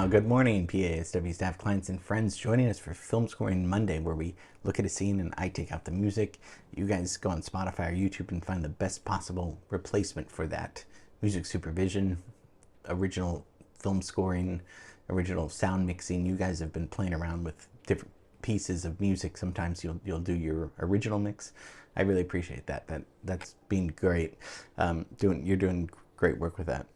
good morning, PASW staff, clients, and friends joining us for Film Scoring Monday, where we look at a scene and I take out the music. You guys go on Spotify or YouTube and find the best possible replacement for that. Music supervision, original film scoring, original sound mixing. You guys have been playing around with different pieces of music. Sometimes you'll do your original mix. I really appreciate that. That's been great. You're doing great work with that.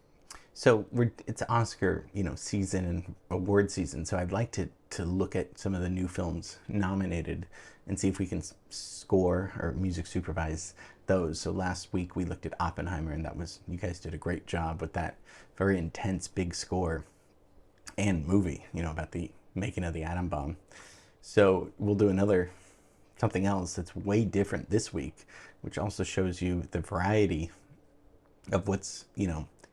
So it's Oscar, season and award season. So I'd like to look at some of the new films nominated and see if we can score or music supervise those. So last week we looked at Oppenheimer, and you guys did a great job with that very intense big score and movie, about the making of the atom bomb. So we'll do something else that's way different this week, which also shows you the variety of what's,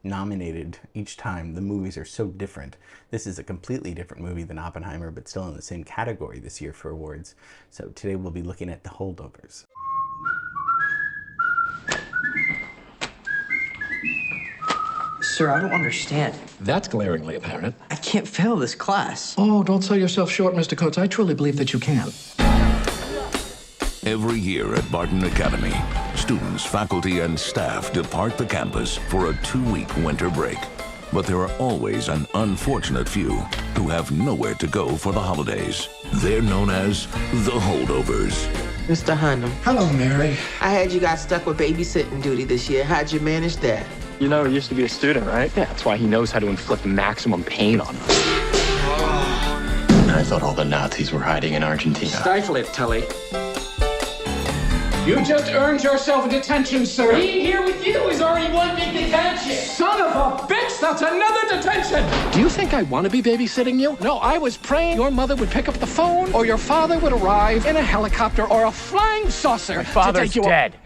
nominated each time. The movies are so different. This is a completely different movie than Oppenheimer, but still in the same category this year for awards. So today we'll be looking at The Holdovers. Sir, I don't understand. That's glaringly apparent. I can't fail this class. Oh, don't sell yourself short, Mr. Coates. I truly believe that you can. Every year at Barton Academy, students, faculty, and staff depart the campus for a 2-week winter break. But there are always an unfortunate few who have nowhere to go for the holidays. They're known as the Holdovers. Mr. Hunnam. Hello, Mary. I heard you got stuck with babysitting duty this year. How'd you manage that? You know, he used to be a student, right? Yeah, that's why he knows how to inflict maximum pain on us. I thought all the Nazis were hiding in Argentina. Stifle it, Tully. You just earned yourself a detention, sir. Being here with you is already one big detention. Son of a bitch, that's another detention! Do you think I want to be babysitting you? No, I was praying your mother would pick up the phone, or your father would arrive in a helicopter or a flying saucer. My father's to take you dead.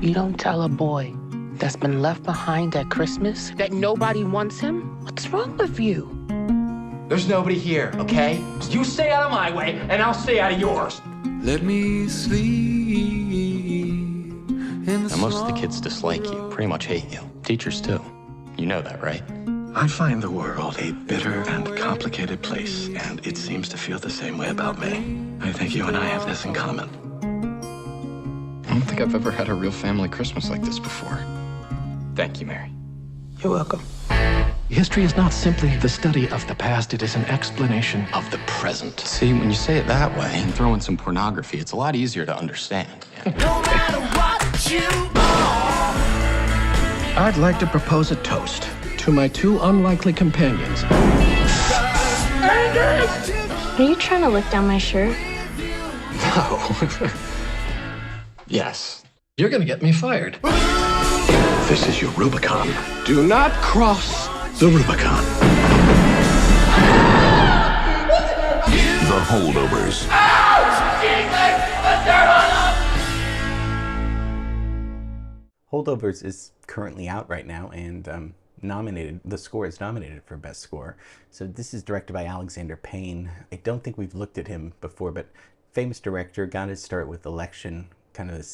You don't tell a boy that's been left behind at Christmas that nobody wants him? What's wrong with you? There's nobody here, okay? You stay out of my way, and I'll stay out of yours. Let me sleep in the Now, most of the kids dislike you, pretty much hate you. Teachers, too. You know that, right? I find the world a bitter and complicated place, and it seems to feel the same way about me. I think you and I have this in common. I don't think I've ever had a real family Christmas like this before. Thank you, Mary. You're welcome. History is not simply the study of the past, it is an explanation of the present. See, when you say it that way and throw in some pornography, it's a lot easier to understand. No matter what you are. I'd like to propose a toast to my two unlikely companions. Are you trying to lick down my shirt? No. Yes. You're gonna get me fired. This is your Rubicon. Do not cross The Rubicon. The Holdovers. Holdovers is currently out right now and the score is nominated for Best Score. So this is directed by Alexander Payne. I don't think we've looked at him before, but famous director, got his start with Election, kind of a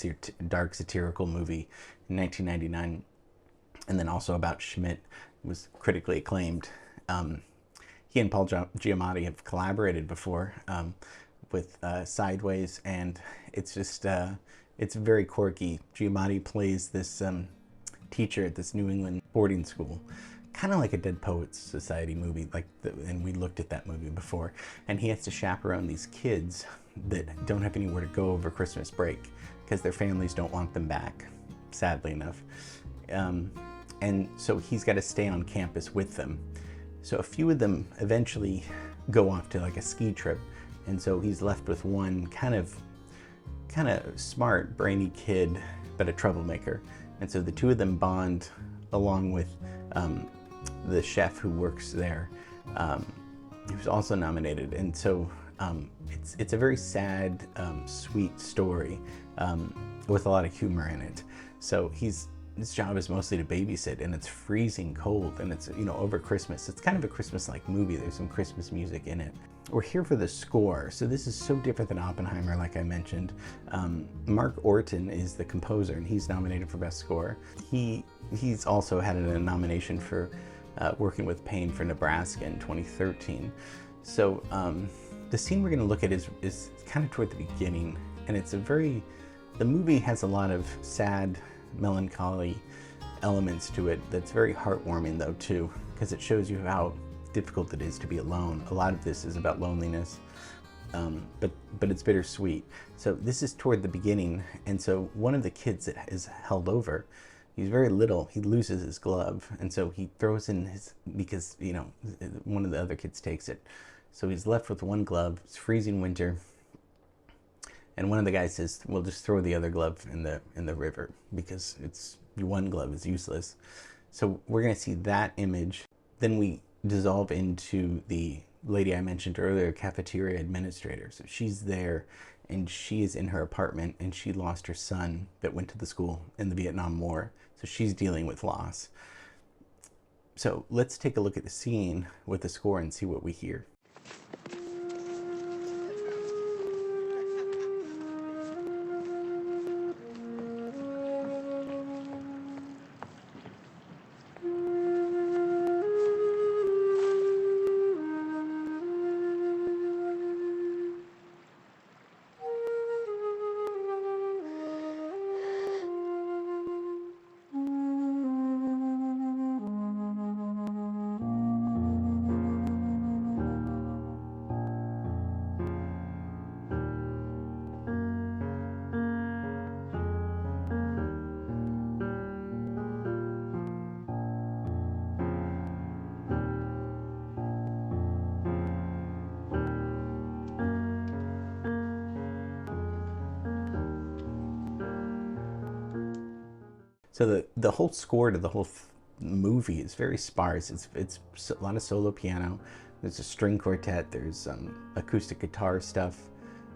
dark satirical movie in 1999. And then also about Schmidt, was critically acclaimed. He and Paul Giamatti have collaborated before with Sideways, and it's just, it's very quirky. Giamatti plays this teacher at this New England boarding school, kind of like a Dead Poets Society movie, and we looked at that movie before, and he has to chaperone these kids that don't have anywhere to go over Christmas break because their families don't want them back, sadly enough. And so he's got to stay on campus with them. So a few of them eventually go off to like a ski trip. And so he's left with one kind of smart, brainy kid, but a troublemaker. And so the two of them bond along with the chef who works there, who's also nominated. And so it's a very sad, sweet story with a lot of humor in it. So his job is mostly to babysit, and it's freezing cold, and it's, over Christmas. It's kind of a Christmas-like movie. There's some Christmas music in it. We're here for the score. So this is so different than Oppenheimer, like I mentioned. Mark Orton is the composer, and he's nominated for Best Score. He's also had a nomination for working with Payne for Nebraska in 2013. So the scene we're going to look at is kind of toward the beginning, and the movie has a lot of sad, melancholy elements to it that's very heartwarming though too, because it shows you how difficult it is to be alone. A lot of this is about loneliness, but it's bittersweet. So this is toward the beginning, and so one of the kids that is held over, he's very little, he loses his glove, and so he throws in his, because one of the other kids takes it, so he's left with one glove. It's freezing winter, and one of the guys says, "Well, just throw the other glove in the river because one glove is useless." So we're going to see that image. Then we dissolve into the lady I mentioned earlier, cafeteria administrator. So she's there, and she is in her apartment, and she lost her son that went to the school in the Vietnam War. So she's dealing with loss. So let's take a look at the scene with the score and see what we hear. So the whole score to the whole movie is very sparse. It's a lot of solo piano. There's a string quartet. There's acoustic guitar stuff.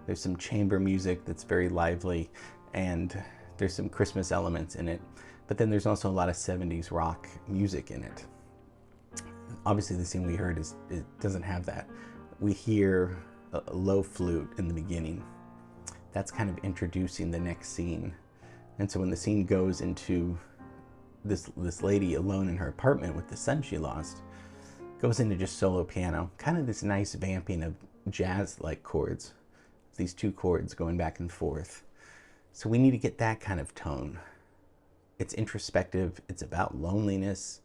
There's some chamber music that's very lively, and there's some Christmas elements in it. But then there's also a lot of 70s rock music in it. Obviously, the scene we heard it doesn't have that. We hear a low flute in the beginning. That's kind of introducing the next scene. And so when the scene goes into this lady alone in her apartment with the son she lost, goes into just solo piano, kind of this nice vamping of jazz-like chords, these two chords going back and forth. So we need to get that kind of tone. It's introspective, it's about loneliness.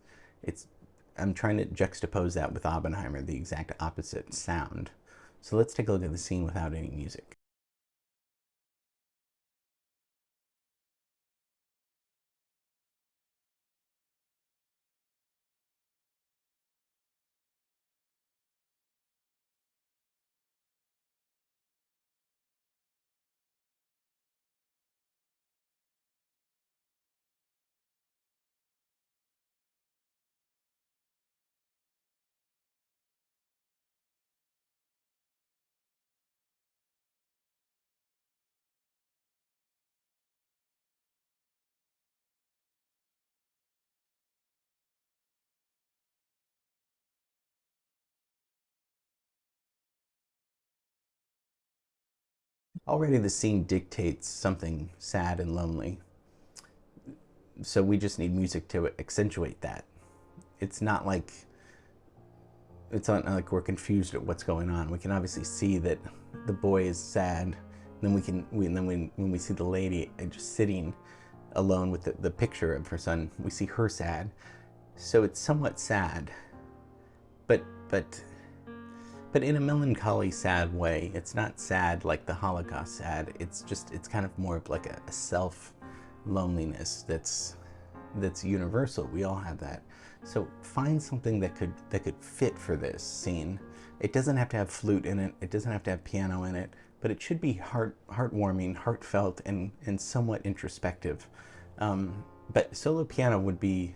I'm trying to juxtapose that with Oppenheimer, the exact opposite sound. So let's take a look at the scene without any music. Already the scene dictates something sad and lonely. So we just need music to accentuate that. It's not like we're confused at what's going on. We can obviously see that the boy is sad. Then when we see the lady just sitting alone with the picture of her son, we see her sad. So it's somewhat sad, but in a melancholy, sad way. It's not sad like the Holocaust sad. It's kind of more of like a self loneliness that's universal. We all have that. So find something that could fit for this scene. It doesn't have to have flute in it. It doesn't have to have piano in it, but it should be heartwarming, heartfelt, and somewhat introspective. But solo piano would be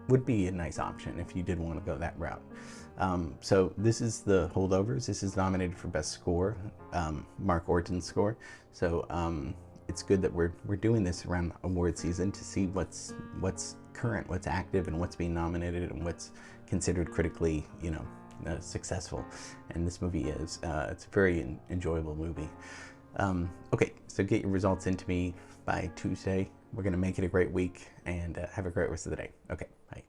a nice option if you did want to go that route. So this is the Holdovers. This is nominated for Best Score, Mark Orton's score. So it's good that we're doing this around award season to see what's current, what's active, and what's being nominated, and what's considered critically, successful. And this movie is it's a very enjoyable movie. Okay, so get your results into me by Tuesday. We're gonna make it a great week, and have a great rest of the day. Okay, bye.